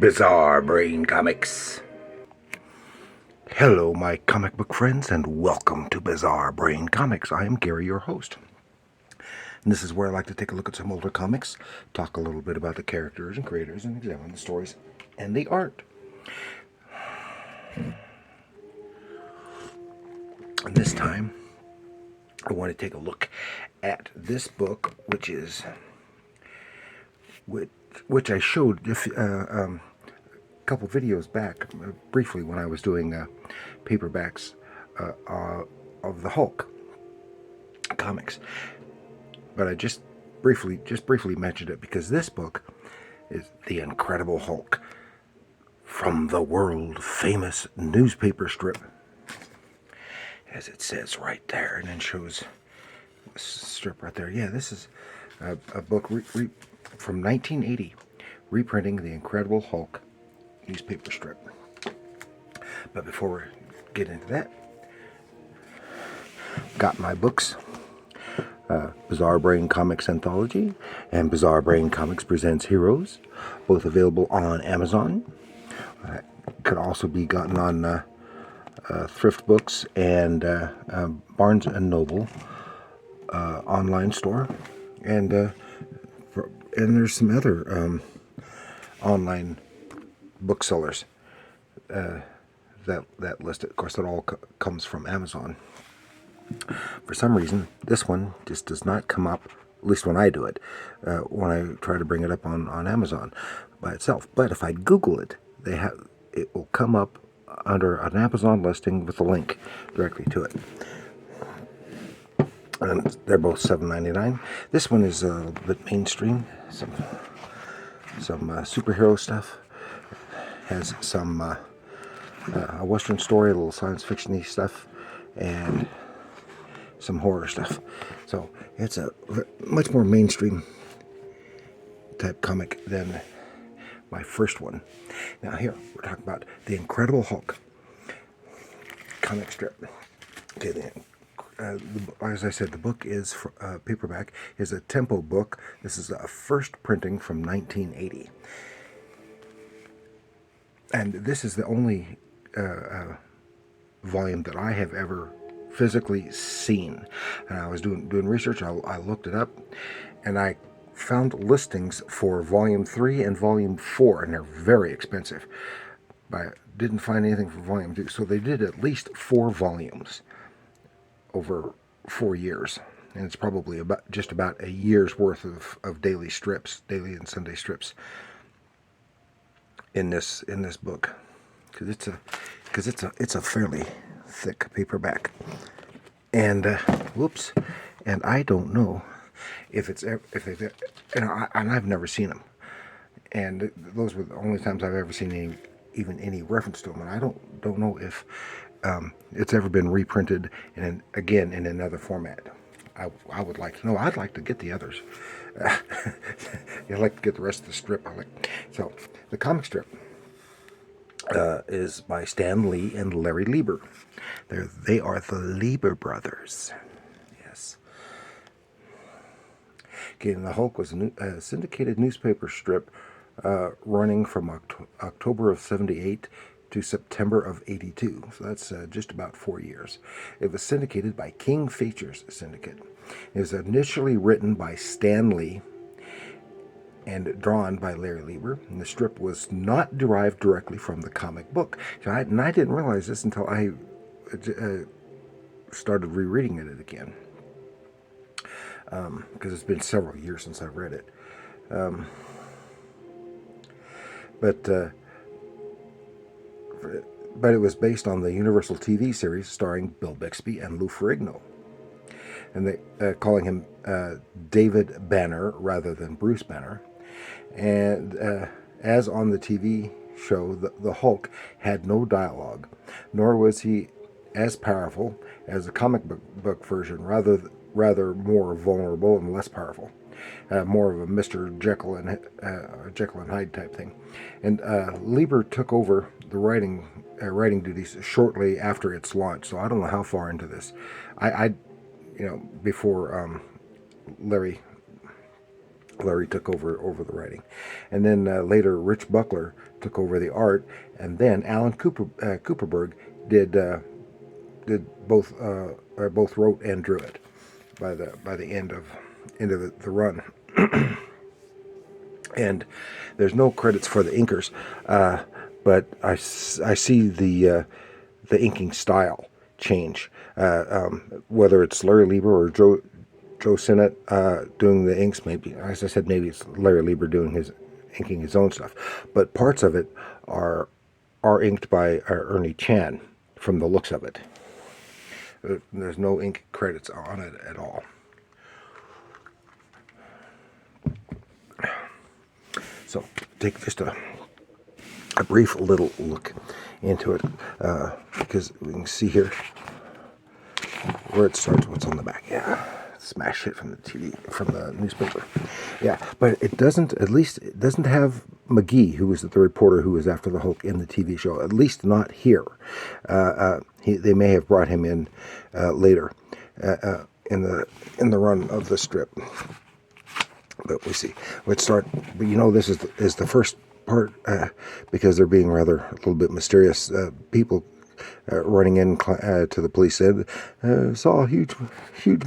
Bizarre Brain Comics. Hello, my comic book friends, and welcome to Bizarre Brain Comics. I am Gary, your host. And this is where I like to take a look at some older comics, talk a little bit about the characters and creators, and examine the stories and the art. And this time, I want to take a look at this book, which I showed a couple videos back, briefly, when I was doing paperbacks of the Hulk comics. But I just briefly mentioned it because this book is The Incredible Hulk from the world famous newspaper strip, as it says right there, and then shows the strip right there. Yeah, this is a book from 1980, reprinting The Incredible Hulk newspaper strip. But before we get into that, got my books, Bizarre Brain Comics Anthology and Bizarre Brain Comics Presents Heroes, both available on Amazon. Could also be gotten on Thrift Books and Barnes and Noble online store, and there's some other online booksellers that list it. Of course, that all comes from Amazon. For some reason, this one just does not come up, at least when I do it, when I try to bring it up on Amazon by itself. But if I Google it, it will come up under an Amazon listing with a link directly to it. And they're both $7.99. This one is a little bit mainstream, some superhero stuff. Has some a Western story, a little science fiction-y stuff, and some horror stuff. So it's a much more mainstream type comic than my first one. Now here we're talking about The Incredible Hulk comic strip. Okay, as I said, the book is paperback, is a Tempo book. This is a first printing from 1980. And this is the only volume that I have ever physically seen. And I was doing research. I looked it up, and I found listings for Volume 3 and Volume 4, and they're very expensive. But I didn't find anything for Volume 2. So they did at least 4 volumes over 4 years. And it's probably just about a year's worth of daily and Sunday strips in this book, because it's a fairly thick paperback, and and I don't know if I've never seen them, and those were the only times I've ever seen any reference to them, and I don't know if it's ever been reprinted again in another format. I would like to know. I'd like to get the others. I'd like to get the rest of the strip. So the comic strip is by Stan Lee and Larry Leiber. They are the Leiber brothers. Yes. Okay, and the Hulk was a syndicated newspaper strip running from October of '78 to September of '82. So that's just about 4 years. It was syndicated by King Features Syndicate. It was initially written by Stan Lee and drawn by Larry Leiber, and the strip was not derived directly from the comic book. And I didn't realize this until I started rereading it again, because it's been several years since I've read it. But it was based on the Universal TV series starring Bill Bixby and Lou Ferrigno, and they calling him David Banner rather than Bruce Banner. And as on the TV show, the Hulk had no dialogue, nor was he as powerful as the comic book version, rather more vulnerable and less powerful. More of a Mr. Jekyll and Hyde type thing. And Leiber took over the writing duties shortly after its launch, so I don't know how far into this. Before Larry Larry took over the writing, and then later Rich Buckler took over the art, and then Alan Cooperberg did both wrote and drew it by the end of the run. And there's no credits for the inkers, but I see the inking style change, whether it's Larry Lieber or Joe Sinnott doing the inks. Maybe, as I said, maybe it's Larry Lieber inking his own stuff, but parts of it are inked by Ernie Chan from the looks of it. There's no ink credits on it at all. So take just a brief little look into it, because we can see here where it starts, what's on the back. Yeah, smash hit from the TV, from the newspaper. Yeah, but it doesn't, at least it doesn't have McGee, who was the reporter who was after the Hulk in the TV show, at least not here. They may have brought him in later in the run of the strip. But we see. Let's start. But this is the first part, because they're being rather a little bit mysterious. People running in to the police said, saw a huge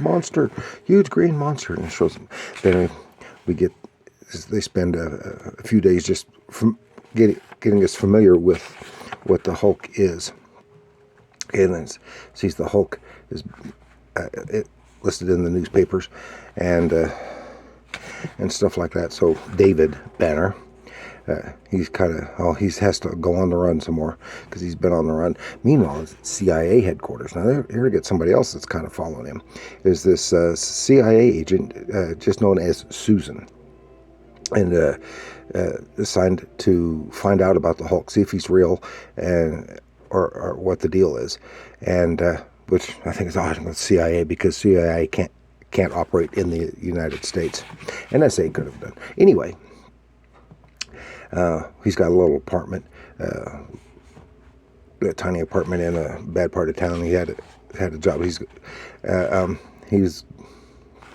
monster, huge green monster, and it shows them. Then they spend a few days just from getting us familiar with what the Hulk is. And then sees the Hulk is listed in the newspapers, and stuff like that. So David Banner, he's he has to go on the run some more because he's been on the run. Meanwhile, it's CIA headquarters. Now, here to get somebody else that's kind of following him is this CIA agent, just known as Susan, and assigned to find out about the Hulk, see if he's real, and or what the deal is, and which I think is odd with CIA, because CIA can't operate in the United States. NSA could have done. Anyway, he's got a little apartment, a tiny apartment in a bad part of town. He had a job. He's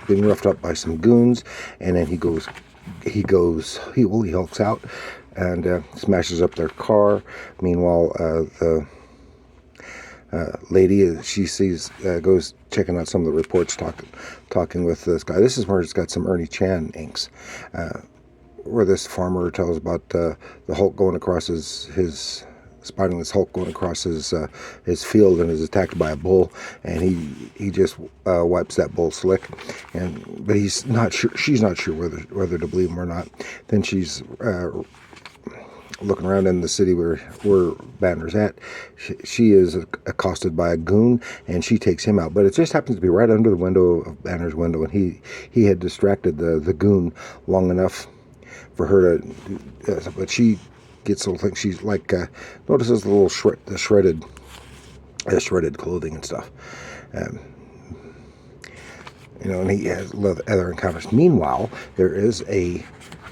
been roughed up by some goons, and then he hulks out and smashes up their car. Meanwhile, the lady, she sees, goes checking out some of the reports, talking with this guy. This is where it's got some Ernie Chan inks, where this farmer tells about the Hulk going across spotting this Hulk going across his field, and is attacked by a bull, and he just wipes that bull slick, but he's not sure. She's not sure whether to believe him or not. Then she's looking around in the city where Banner's at. She is accosted by a goon, and she takes him out. But it just happens to be right under the window of Banner's window, and he had distracted the goon long enough for her to. But she gets a little thing. She's like notices the little shredded clothing and stuff. And he has other encounters. Meanwhile, there is a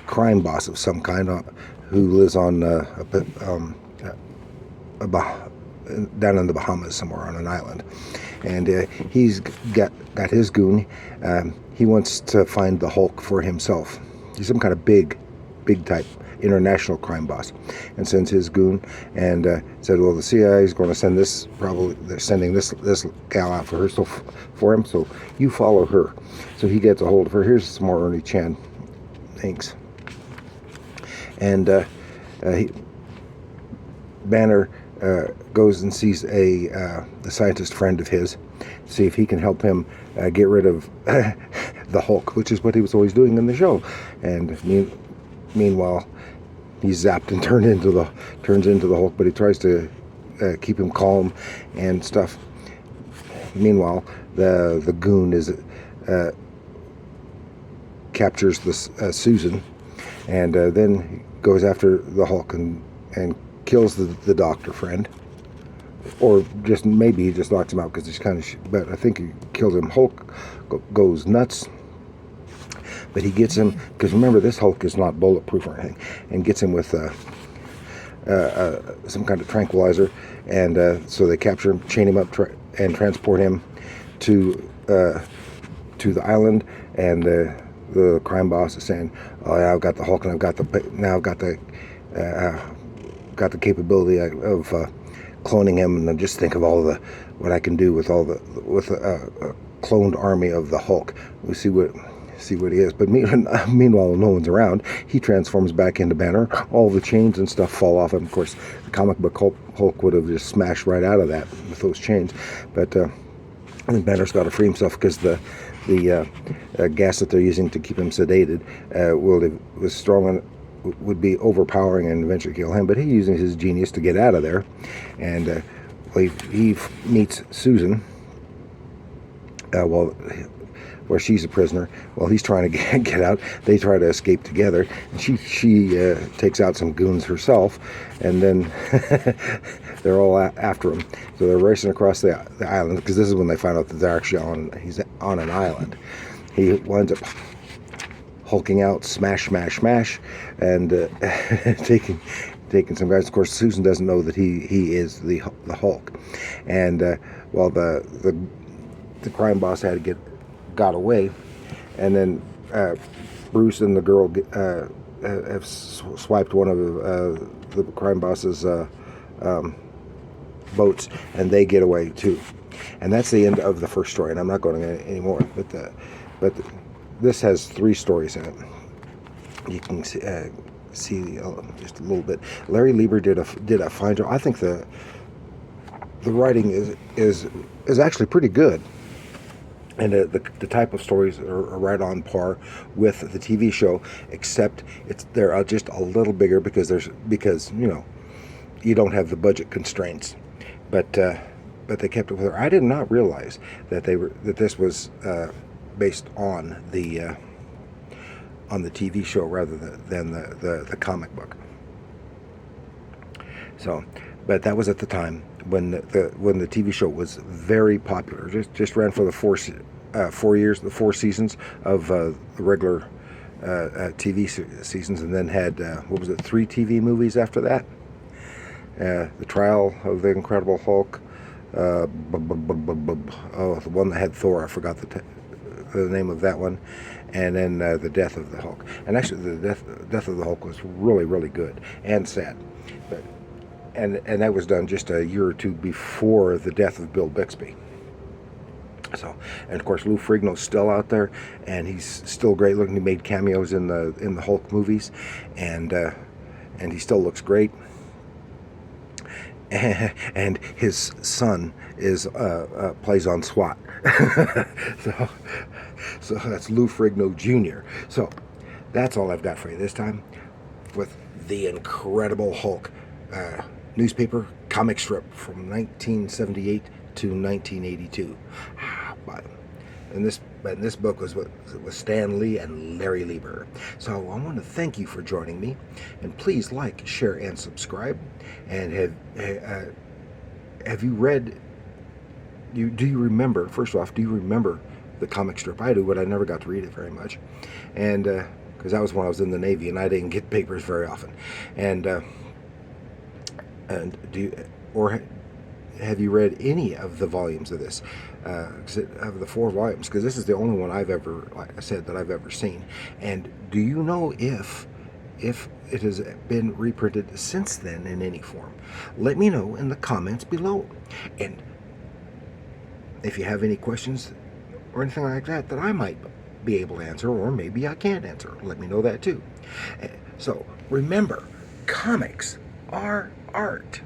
crime boss of some kind who lives on down in the Bahamas somewhere on an island, and he's got his goon. He wants to find the Hulk for himself. He's some kind of big type international crime boss, and sends his goon, and said, well, the CIA is going to send this, probably they're sending this gal out for him, so you follow her. So he gets a hold of her. Here's some more Ernie Chan inks. And Banner goes and sees a scientist friend of his, to see if he can help him get rid of the Hulk, which is what he was always doing in the show. And meanwhile, he's zapped and turns into the Hulk, but he tries to keep him calm and stuff. Meanwhile, the goon captures Susan, and then goes after the Hulk and kills the doctor friend, or just maybe he just knocks him out because he's kind of. But I think he kills him. Hulk goes nuts, but he gets him, because remember, this Hulk is not bulletproof or anything, and gets him with some kind of tranquilizer, and so they capture him, chain him up, and transport him to the island, and the crime boss is saying, "Oh yeah, I've got the Hulk, and I've got the capability of cloning him, and just think of all the what I can do with a cloned army of the Hulk." We see what he is. But meanwhile, no one's around. He transforms back into Banner. All the chains and stuff fall off him. Of course, the comic book Hulk would have just smashed right out of that with those chains. But and Banner's got to free himself because the gas that they're using to keep him sedated was strong and would be overpowering and eventually kill him. But he's using his genius to get out of there. And he meets Susan where she's a prisoner. While he's trying to get out, they try to escape together. And she takes out some goons herself, and then they're all after him. So they're racing across the island, because this is when they find out that they're actually he's on an island. He winds up hulking out, smash, and taking some guys. Of course, Susan doesn't know that he is the Hulk, and while the crime boss got away, and then Bruce and the girl have swiped one of the crime boss's boats, and they get away too. And that's the end of the first story. And I'm not going to anymore. But this has 3 stories in it. You can see just a little bit. Larry Lieber did a fine job. I think the writing is actually pretty good. And the type of stories are right on par with the TV show, except they're just a little bigger because you don't have the budget constraints. But they kept it with her. I did not realize that this was based on the TV show rather than the comic book. So, but that was at the time when the TV show was very popular. Just ran for the 4 years, the 4 seasons of the regular TV seasons, and then had 3 TV movies after that. The Trial of the Incredible Hulk. The one that had Thor. I forgot the name of that one. And then the Death of the Hulk. And actually, the Death of the Hulk was really, really good and sad. But and that was done just a year or 2 before the death of Bill Bixby. So, and of course, Lou Ferrigno's still out there, and he's still great looking. He made cameos in the Hulk movies, and he still looks great. And his son plays on SWAT. so that's Lou Ferrigno Jr. So that's all I've got for you this time with The Incredible Hulk newspaper comic strip from 1978 to 1982. And this book was Stan Lee and Larry Lieber. So I want to thank you for joining me, and please like, share, and subscribe. And have you read? Do you remember? First off, do you remember the comic strip? I do, but I never got to read it very much, and because that was when I was in the Navy, and I didn't get papers very often. And have you read any of the volumes of this? Of the 4 volumes, because this is the only one I've ever, like I said, that I've ever seen. And do you know if it has been reprinted since then in any form? Let me know in the comments below. And if you have any questions or anything like that I might be able to answer, or maybe I can't answer, let me know that too. So remember, comics are art.